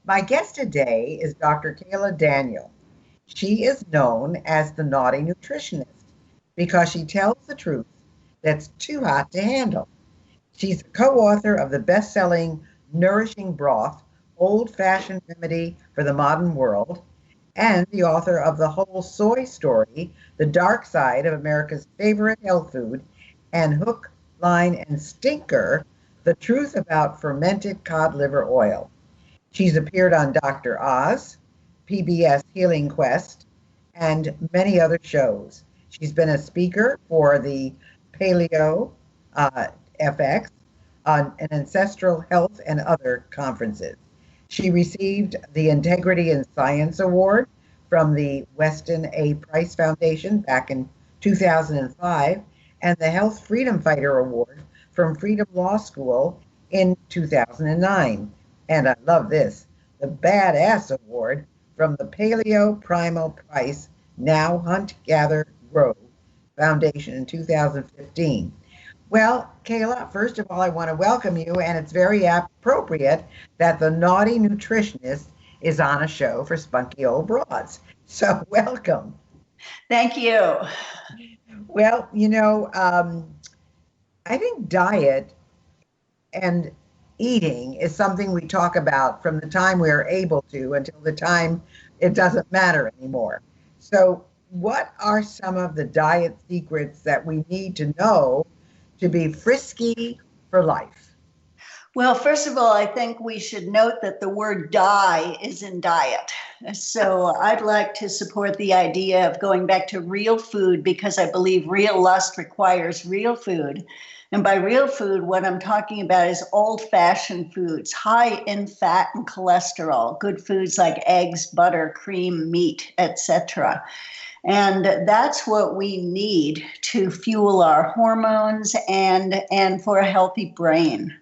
My guest today is Dr. Kaayla Daniel. She is known as the Naughty Nutritionist because she tells the truth that's too hot to handle. She's co-author of the best-selling Nourishing Broth, Old-Fashioned Remedy for the Modern World, and the author of The Whole Soy Story, The Dark Side of America's Favorite Health Food, and Hook, Line, and Stinker, The Truth About Fermented Cod Liver Oil. She's appeared on Dr. Oz, PBS Healing Quest, and many other shows. She's been a speaker for the Paleo FX on an ancestral health and other conferences. She received the Integrity in Science Award from the Weston A. Price Foundation back in 2005 and the Health Freedom Fighter Award from Freedom Law School in 2009. And I love this, the Badass Award from the Paleo Primal Price Now Hunt Gather Grow Foundation in 2015. Well, Kaayla, first of all, I want to welcome you, and it's very appropriate that the Naughty Nutritionist is on a show for spunky old broads. So welcome. Thank you. Well, I think diet and eating is something we talk about from the time we're able to until the time it doesn't matter anymore. So what are some of the diet secrets that we need to know to be frisky for life? Well, first of all, I think we should note that the word die is in diet. So I'd like to support the idea of going back to real food because I believe real lust requires real food. And by real food, what I'm talking about is old-fashioned foods, high in fat and cholesterol, good foods like eggs, butter, cream, meat, etc. And that's what we need to fuel our hormones and for a healthy brain.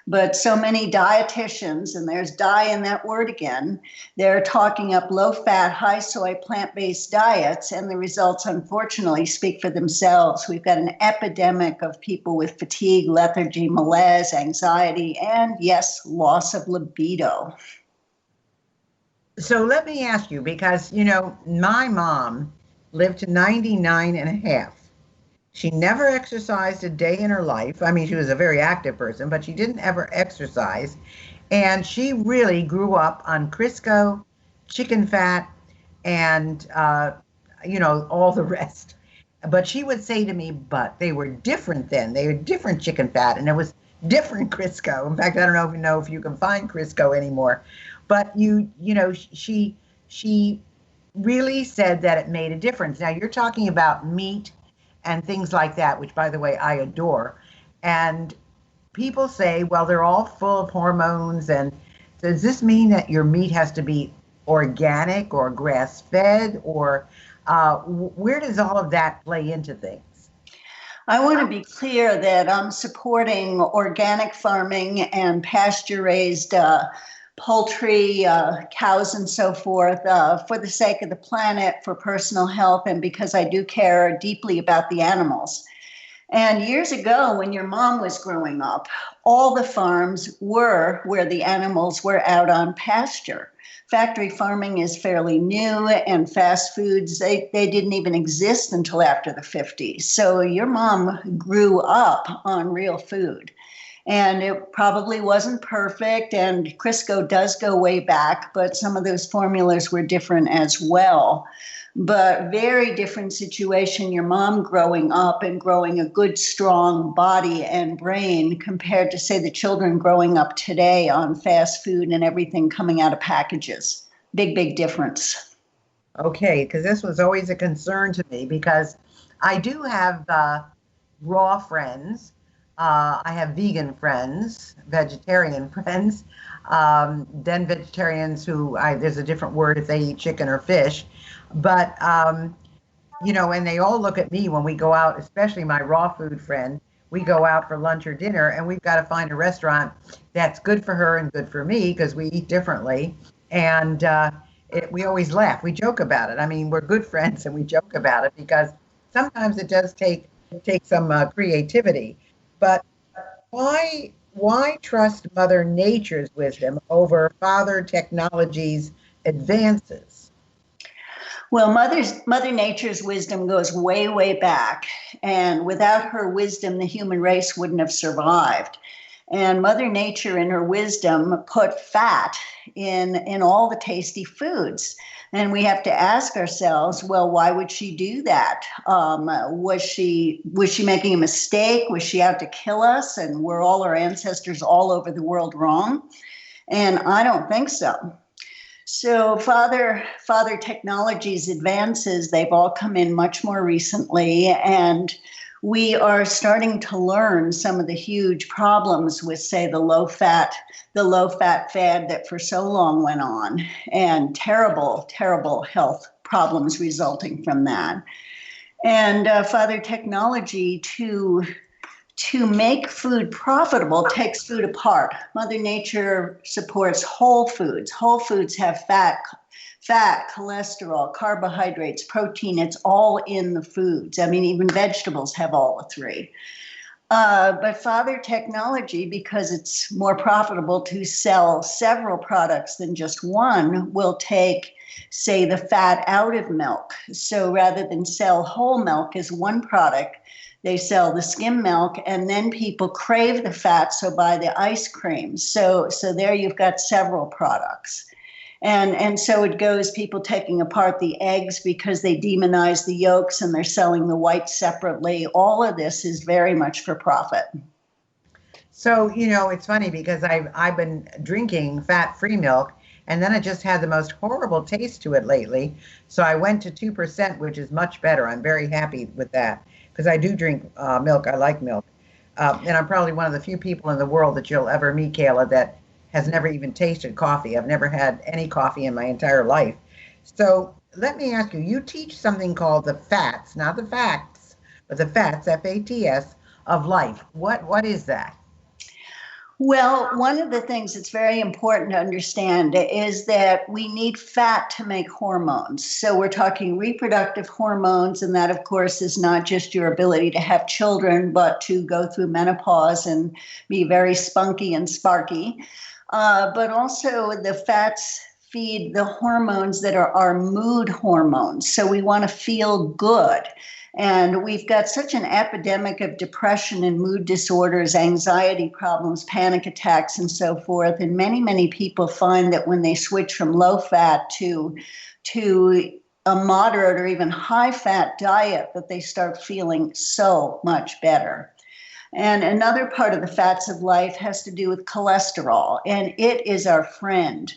But so many dietitians, and there's die in that word again, they're talking up low-fat, high-soy, plant-based diets, and the results, unfortunately, speak for themselves. We've got an epidemic of people with fatigue, lethargy, malaise, anxiety, and, yes, loss of libido. So let me ask you, because, my mom lived to 99 and a half. She never exercised a day in her life. I mean, she was a very active person, but she didn't ever exercise. And she really grew up on Crisco, chicken fat, and, all the rest. But she would say to me, but they were different then. They were different chicken fat, and it was different Crisco. In fact, I don't even know if you can find Crisco anymore. But, she really said that it made a difference. Now, you're talking about meat and things like that, which, by the way, I adore. And people say, well, they're all full of hormones. And does this mean that your meat has to be organic or grass-fed? Or where does all of that play into things? I want to be clear that I'm supporting organic farming and pasture-raised poultry, cows and so forth, for the sake of the planet, for personal health, and because I do care deeply about the animals. And years ago, when your mom was growing up, all the farms were where the animals were out on pasture. Factory farming is fairly new, and fast foods, they didn't even exist until after the 50s. So your mom grew up on real food. And it probably wasn't perfect, and Crisco does go way back, but some of those formulas were different as well. But very different situation, your mom growing up and growing a good, strong body and brain compared to, say, the children growing up today on fast food and everything coming out of packages. Big, big difference. Okay, because this was always a concern to me because I do have raw friends. I have vegan friends, vegetarian friends, then vegetarians who, there's a different word if they eat chicken or fish. But, and they all look at me when we go out, especially my raw food friend. We go out for lunch or dinner, and we've got to find a restaurant that's good for her and good for me because we eat differently. And we always laugh. We joke about it. I mean, we're good friends, and we joke about it because sometimes it does take some creativity. But why why trust Mother Nature's wisdom over Father Technology's advances? Well, Mother Nature's wisdom goes way, way back. And without her wisdom, the human race wouldn't have survived. And Mother Nature, in her wisdom, put fat in all the tasty foods. And we have to ask ourselves, well, why would she do that? Was she making a mistake? Was she out to kill us? And were all our ancestors all over the world wrong? And I don't think so. So Father Technology's advances, they've all come in much more recently, and we are starting to learn some of the huge problems with, say, the low fat fad that for so long went on, and terrible, terrible health problems resulting from that. And Father Technology, to make food profitable, takes food apart. Mother Nature supports whole foods. Whole foods have fat, cholesterol, carbohydrates, protein. It's all in the foods. I mean, even vegetables have all the three. But Father Technology, because it's more profitable to sell several products than just one, will take, say, the fat out of milk. So rather than sell whole milk as one product, they sell the skim milk, and then people crave the fat, so buy the ice cream. So there you've got several products. And so it goes, people taking apart the eggs because they demonize the yolks and they're selling the whites separately. All of this is very much for profit. So, it's funny because I've been drinking fat-free milk, and then it just had the most horrible taste to it lately. So I went to 2%, which is much better. I'm very happy with that because I do drink milk. I like milk. And I'm probably one of the few people in the world that you'll ever meet, Kaayla, that has never even tasted coffee. I've never had any coffee in my entire life. So let me ask you, you teach something called the fats, not the facts, but the fats, F-A-T-S, of life. What is that? Well, one of the things that's very important to understand is that we need fat to make hormones. So we're talking reproductive hormones, and that, of course, is not just your ability to have children, but to go through menopause and be very spunky and sparky. But also the fats feed the hormones that are our mood hormones. So we want to feel good. And we've got such an epidemic of depression and mood disorders, anxiety problems, panic attacks, and so forth. And many, many people find that when they switch from low fat to a moderate or even high fat diet, that they start feeling so much better. And another part of the fats of life has to do with cholesterol, and it is our friend.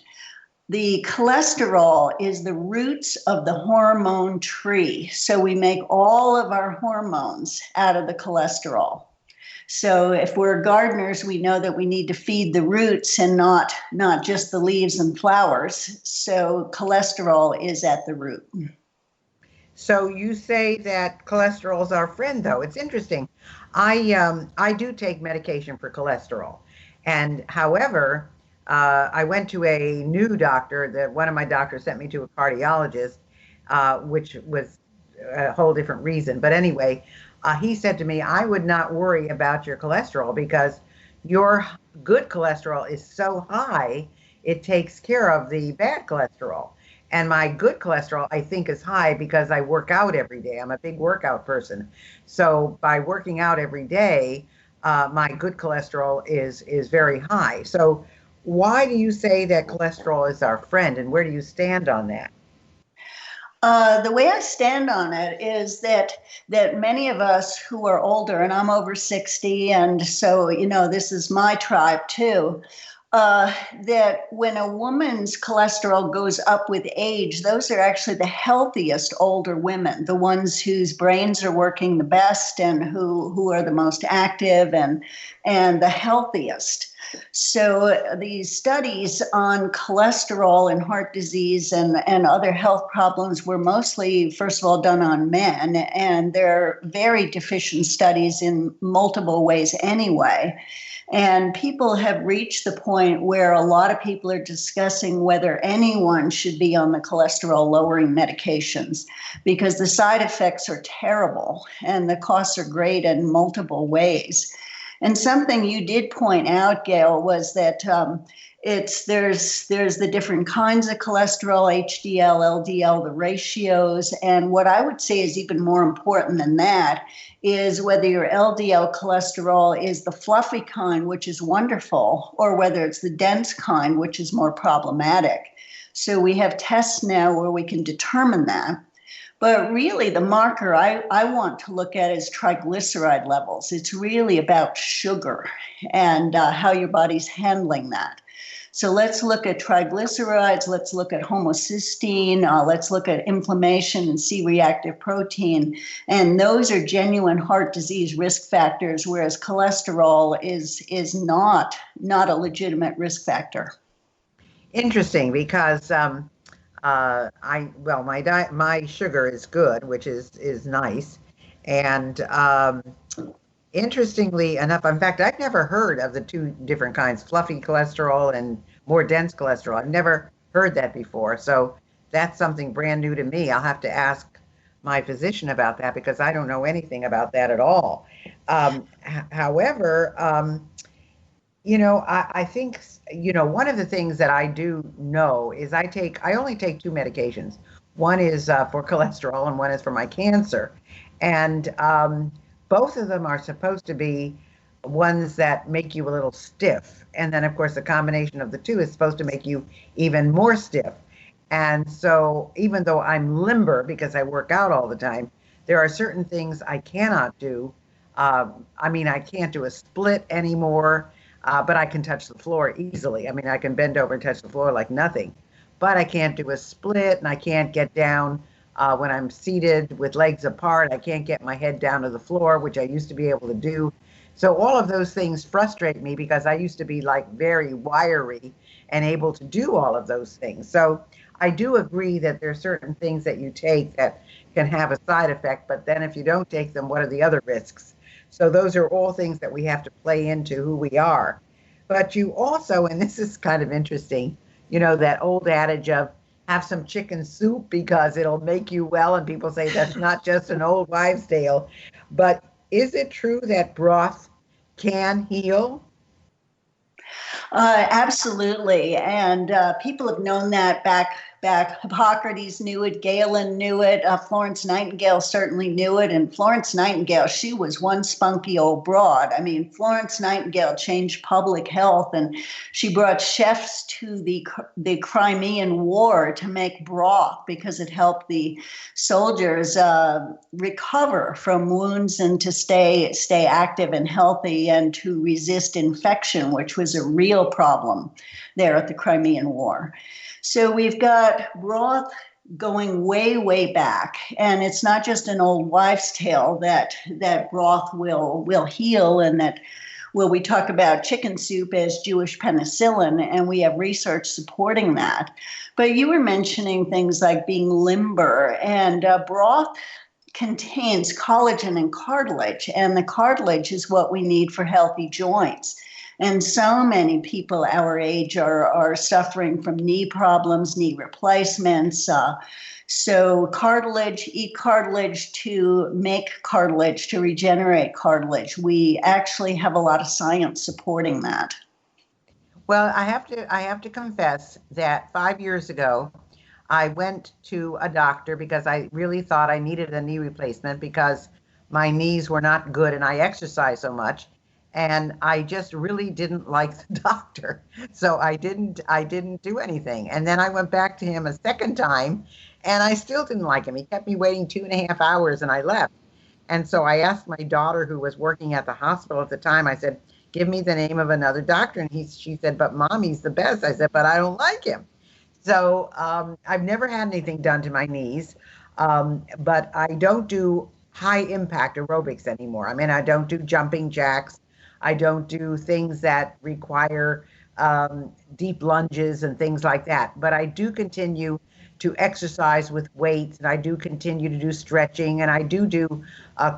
The cholesterol is the roots of the hormone tree. So we make all of our hormones out of the cholesterol. So if we're gardeners, we know that we need to feed the roots and not just the leaves and flowers. So cholesterol is at the root. So you say that cholesterol is our friend, though. It's interesting. I do take medication for cholesterol, and however, I went to a new doctor. That one of my doctors sent me to a cardiologist, which was a whole different reason. But anyway, he said to me, I would not worry about your cholesterol because your good cholesterol is so high, it takes care of the bad cholesterol. And my good cholesterol, I think, is high because I work out every day. I'm a big workout person. So by working out every day, my good cholesterol is very high. So why do you say that cholesterol is our friend, and where do you stand on that? The way I stand on it is that many of us who are older, and I'm over 60, and so, this is my tribe too, that when a woman's cholesterol goes up with age, those are actually the healthiest older women, the ones whose brains are working the best and who are the most active and the healthiest. So these studies on cholesterol and heart disease and other health problems were mostly, first of all, done on men, and they're very deficient studies in multiple ways anyway. And people have reached the point where a lot of people are discussing whether anyone should be on the cholesterol-lowering medications because the side effects are terrible and the costs are great in multiple ways. And something you did point out, Gayle, was that there's the different kinds of cholesterol, HDL, LDL, the ratios, and what I would say is even more important than that is whether your LDL cholesterol is the fluffy kind, which is wonderful, or whether it's the dense kind, which is more problematic. So we have tests now where we can determine that. But really, the marker I want to look at is triglyceride levels. It's really about sugar and how your body's handling that. So let's look at triglycerides, let's look at homocysteine, let's look at inflammation and C-reactive protein. And those are genuine heart disease risk factors, whereas cholesterol is not a legitimate risk factor. Interesting, because my sugar is good, which is nice, and interestingly enough, in fact, I've never heard of the two different kinds, fluffy cholesterol and more dense cholesterol. I've never heard that before, so that's something brand new to me. I'll have to ask my physician about that because I don't know anything about that at all. However, I think, one of the things that I do know is I only take two medications. One is for cholesterol and one is for my cancer. And both of them are supposed to be ones that make you a little stiff. And then, of course, the combination of the two is supposed to make you even more stiff. And so even though I'm limber because I work out all the time, there are certain things I cannot do. I can't do a split anymore. But I can touch the floor easily. I can bend over and touch the floor like nothing. But I can't do a split, and I can't get down when I'm seated with legs apart. I can't get my head down to the floor, which I used to be able to do. So all of those things frustrate me because I used to be like very wiry and able to do all of those things. So I do agree that there are certain things that you take that can have a side effect, but then if you don't take them, what are the other risks? So those are all things that we have to play into who we are. But you also, and this is kind of interesting, that old adage of have some chicken soup because it'll make you well. And people say that's not just an old wives' tale. But is it true that broth can heal? Absolutely. And people have known that back. Hippocrates knew it. Galen knew it. Florence Nightingale certainly knew it. And Florence Nightingale, she was one spunky old broad. Florence Nightingale changed public health, and she brought chefs to the Crimean War to make broth because it helped the soldiers recover from wounds and to stay active and healthy and to resist infection, which was a real problem there at the Crimean War. So we've got broth going way, way back. And it's not just an old wives' tale that broth will heal, and that, we talk about chicken soup as Jewish penicillin, and we have research supporting that. But you were mentioning things like being limber, and broth contains collagen and cartilage, and the cartilage is what we need for healthy joints. And so many people our age are suffering from knee problems, knee replacements. So cartilage, eat cartilage to make cartilage, to regenerate cartilage. We actually have a lot of science supporting that. Well, I have to confess that 5 years ago, I went to a doctor because I really thought I needed a knee replacement because my knees were not good and I exercise so much. And I just really didn't like the doctor. So I didn't do anything. And then I went back to him a second time and I still didn't like him. He kept me waiting 2.5 hours and I left. And so I asked my daughter, who was working at the hospital at the time, I said, give me the name of another doctor. And she said, but Mom, he's the best. I said, but I don't like him. So I've never had anything done to my knees, but I don't do high impact aerobics anymore. I don't do jumping jacks. I don't do things that require deep lunges and things like that. But I do continue to exercise with weights, and I do continue to do stretching, and I do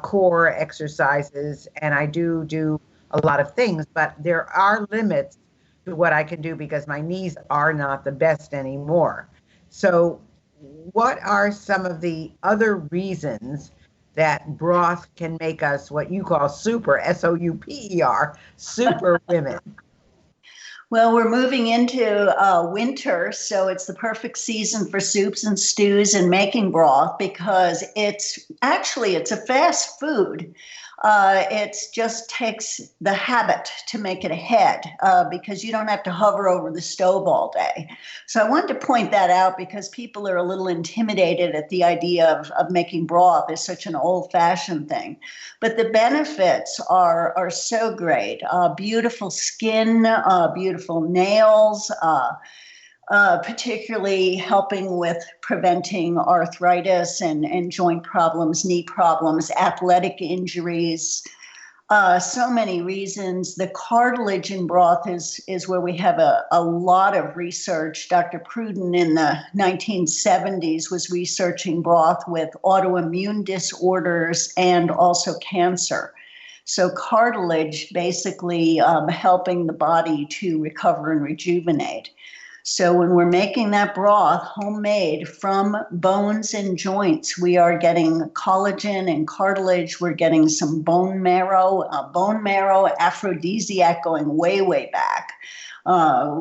core exercises, and I do a lot of things. But there are limits to what I can do because my knees are not the best anymore. So what are some of the other reasons that broth can make us what you call super, S-O-U-P-E-R, super women. Well, we're moving into winter, so it's the perfect season for soups and stews and making broth because it's a fast food. It just takes the habit to make it ahead because you don't have to hover over the stove all day. So I wanted to point that out because people are a little intimidated at the idea of making broth as such an old-fashioned thing. But the benefits are so great. Beautiful skin, beautiful nails, particularly helping with preventing arthritis and joint problems, knee problems, athletic injuries, so many reasons. The cartilage in broth is where we have a lot of research. Dr. Pruden in the 1970s was researching broth with autoimmune disorders and also cancer. So cartilage basically helping the body to recover and rejuvenate. So when we're making that broth homemade from bones and joints, we are getting collagen and cartilage. We're getting some bone marrow aphrodisiac going way, way back.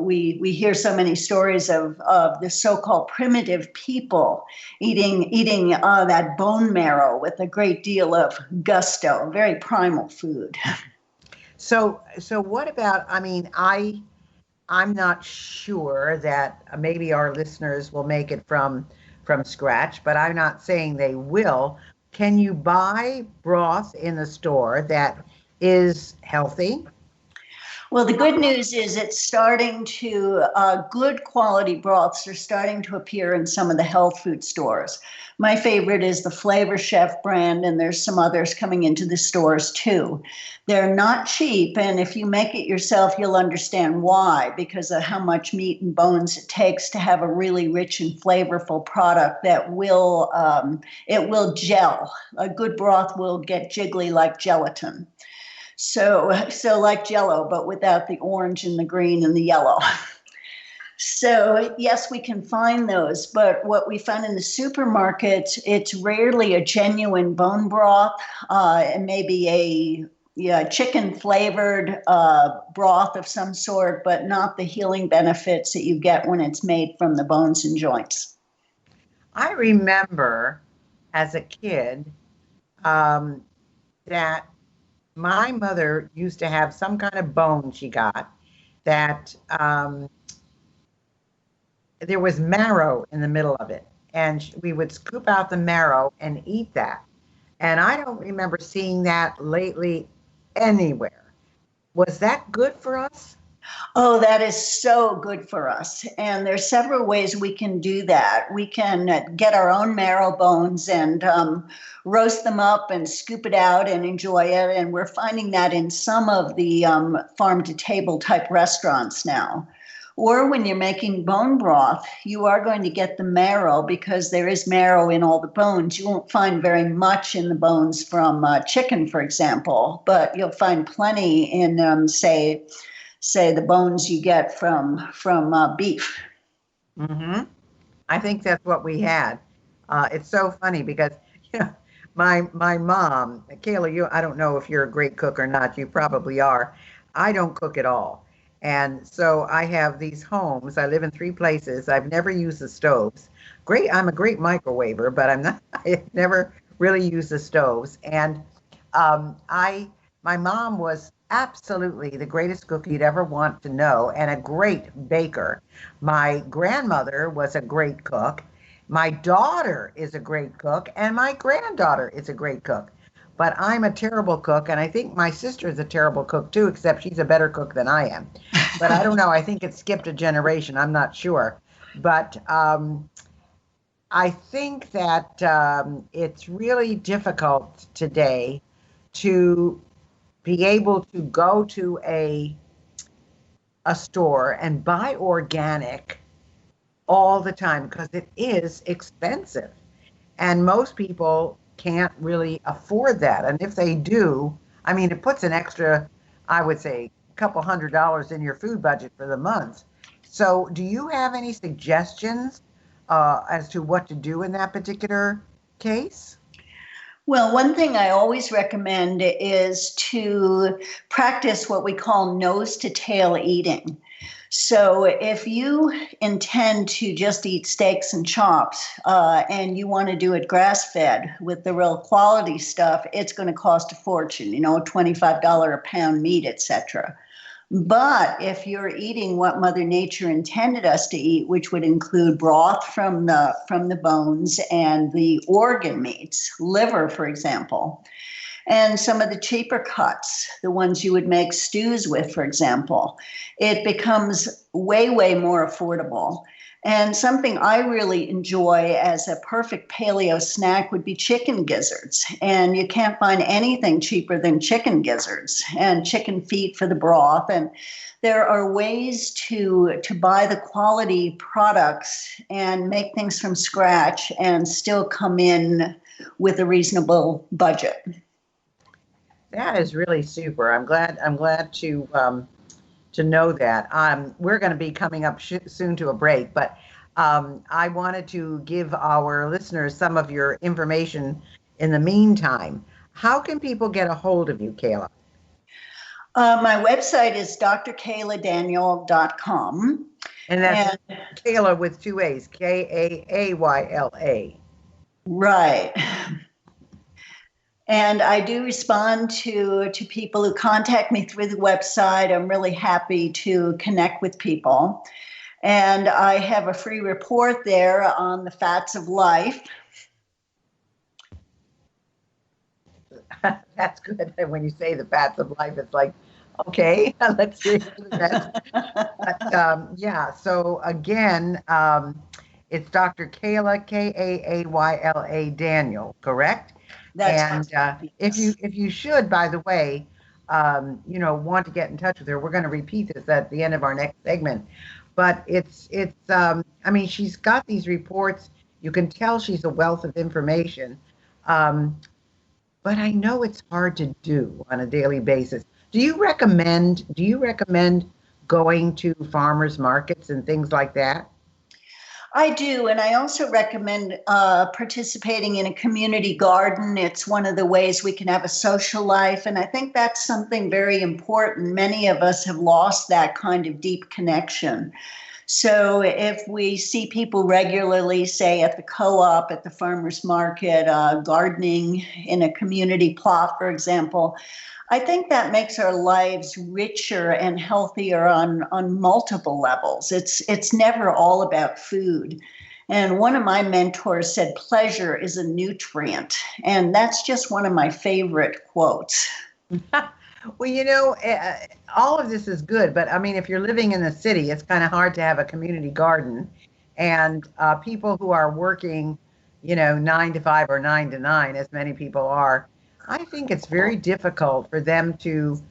We hear so many stories of the so-called primitive people eating that bone marrow with a great deal of gusto, very primal food. So what about, I'm not sure that maybe our listeners will make it from scratch, but I'm not saying they will. Can you buy broth in the store that is healthy? Well, the good news is it's starting to, good quality broths are starting to appear in some of the health food stores. My favorite is the Flavor Chef brand, and there's some others coming into the stores too. They're not cheap, and if you make it yourself, you'll understand why, because of how much meat and bones it takes to have a really rich and flavorful product that will, it will gel. A good broth will get jiggly like gelatin. So like Jell-O, but without the orange and the green and the yellow. So yes, we can find those, but what we find in the supermarkets, it's rarely a genuine bone broth. It may be a chicken flavored broth of some sort, but not the healing benefits that you get when it's made from the bones and joints. I remember as a kid that my mother used to have some kind of bone she got that there was marrow in the middle of it. And we would scoop out the marrow and eat that. And I don't remember seeing that lately anywhere. Was that good for us? Oh, that is so good for us. And there's several ways we can do that. We can get our own marrow bones and roast them up and scoop it out and enjoy it. And we're finding that in some of the farm to table type restaurants now. Or when you're making bone broth, you are going to get the marrow because there is marrow in all the bones. You won't find very much in the bones from chicken, for example, but you'll find plenty in, say the bones you get from beef. Mm-hmm. I think that's what we had. It's so funny because my mom, Kaayla, I don't know if you're a great cook or not. You probably are. I don't cook at all. And so I have these homes. I live in 3 places. I've never used the stoves. I'm a great microwaver, but I've never really used the stoves. And my mom was absolutely the greatest cook you'd ever want to know and a great baker. My grandmother was a great cook. My daughter is a great cook, and my granddaughter is a great cook. But I'm a terrible cook, and I think my sister is a terrible cook too, except she's a better cook than I am. But I don't know. I think it skipped a generation. I'm not sure. But I think that it's really difficult today to be able to go to a store and buy organic all the time because it is expensive. And most people can't really afford that. And if they do, it puts an extra, I would say, couple $100 in your food budget for the month. So do you have any suggestions as to what to do in that particular case? Well, one thing I always recommend is to practice what we call nose to tail eating. So if you intend to just eat steaks and chops and you want to do it grass fed with the real quality stuff, it's going to cost a fortune, $25 a pound meat, etc. But if you're eating what Mother Nature intended us to eat, which would include broth from the bones and the organ meats, liver, for example, and some of the cheaper cuts, the ones you would make stews with, for example, it becomes way, way more affordable. And something I really enjoy as a perfect paleo snack would be chicken gizzards. And you can't find anything cheaper than chicken gizzards and chicken feet for the broth. And there are ways to buy the quality products and make things from scratch and still come in with a reasonable budget. That is really super. I'm glad to know that. We're going to be coming up soon to a break, but I wanted to give our listeners some of your information in the meantime. How can people get a hold of you, Kaayla? My website is drkayladaniel.com. And that's Kaayla with two A's, Kaayla. Right. And I do respond to people who contact me through the website. I'm really happy to connect with people. And I have a free report there on the fats of life. That's good. And when you say the fats of life, it's like, okay, let's get into that. But, yeah, so again, it's Dr. Kaayla, Kaayla Daniel, correct? That's and if you should, by the way, want to get in touch with her, we're going to repeat this at the end of our next segment. But it's I mean, she's got these reports. You can tell she's a wealth of information. But I know it's hard to do on a daily basis. Do you recommend going to farmers markets and things like that? I do, and I also recommend participating in a community garden. It's one of the ways we can have a social life, and I think that's something very important. Many of us have lost that kind of deep connection. So if we see people regularly, say at the co-op, at the farmer's market, gardening in a community plot, for example, I think that makes our lives richer and healthier on multiple levels. It's never all about food. And one of my mentors said, pleasure is a nutrient. And that's just one of my favorite quotes. Well, all of this is good, but I mean, if you're living in the city, it's kind of hard to have a community garden. And people who are working, 9 to 5 or 9 to 9, as many people are, I think it's very difficult for them to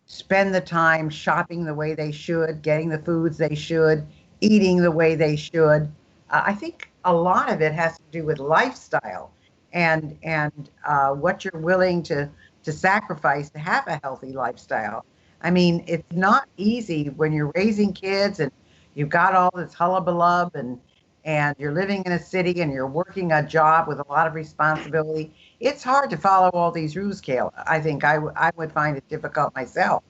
spend the time shopping the way they should, getting the foods they should, eating the way they should. I think a lot of it has to do with lifestyle and what you're willing to sacrifice to have a healthy lifestyle. I mean, it's not easy when you're raising kids and you've got all this hullabaloo and you're living in a city and you're working a job with a lot of responsibility. It's hard to follow all these rules, Kaayla. I think I would find it difficult myself.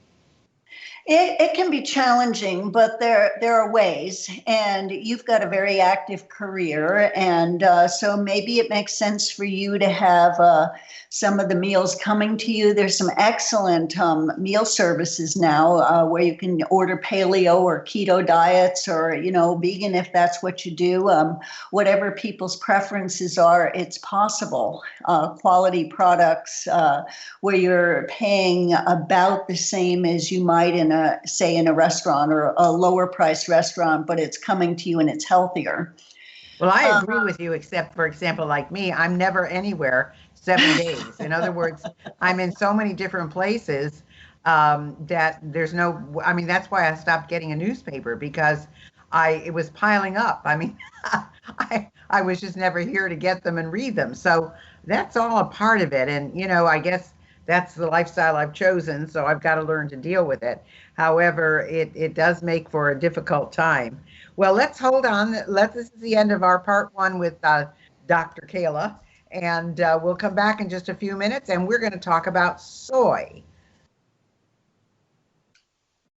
It can be challenging, but there are ways, and you've got a very active career, and so maybe it makes sense for you to have some of the meals coming to you. There's some excellent meal services now where you can order paleo or keto diets or, vegan if that's what you do. Whatever people's preferences are, it's possible. Quality products where you're paying about the same as you might in a restaurant or a lower price restaurant, but it's coming to you and it's healthier. Well, I agree with you, except, for example, like me, I'm never anywhere 7 days. In other words, I'm in so many different places that there's that's why I stopped getting a newspaper, because it was piling up. I mean, I was just never here to get them and read them. So that's all a part of it. And, I guess that's the lifestyle I've chosen, so I've got to learn to deal with it. However, it does make for a difficult time. Well, let's hold on. This is the end of our part one with Dr. Kaayla. And we'll come back in just a few minutes, and we're going to talk about soy.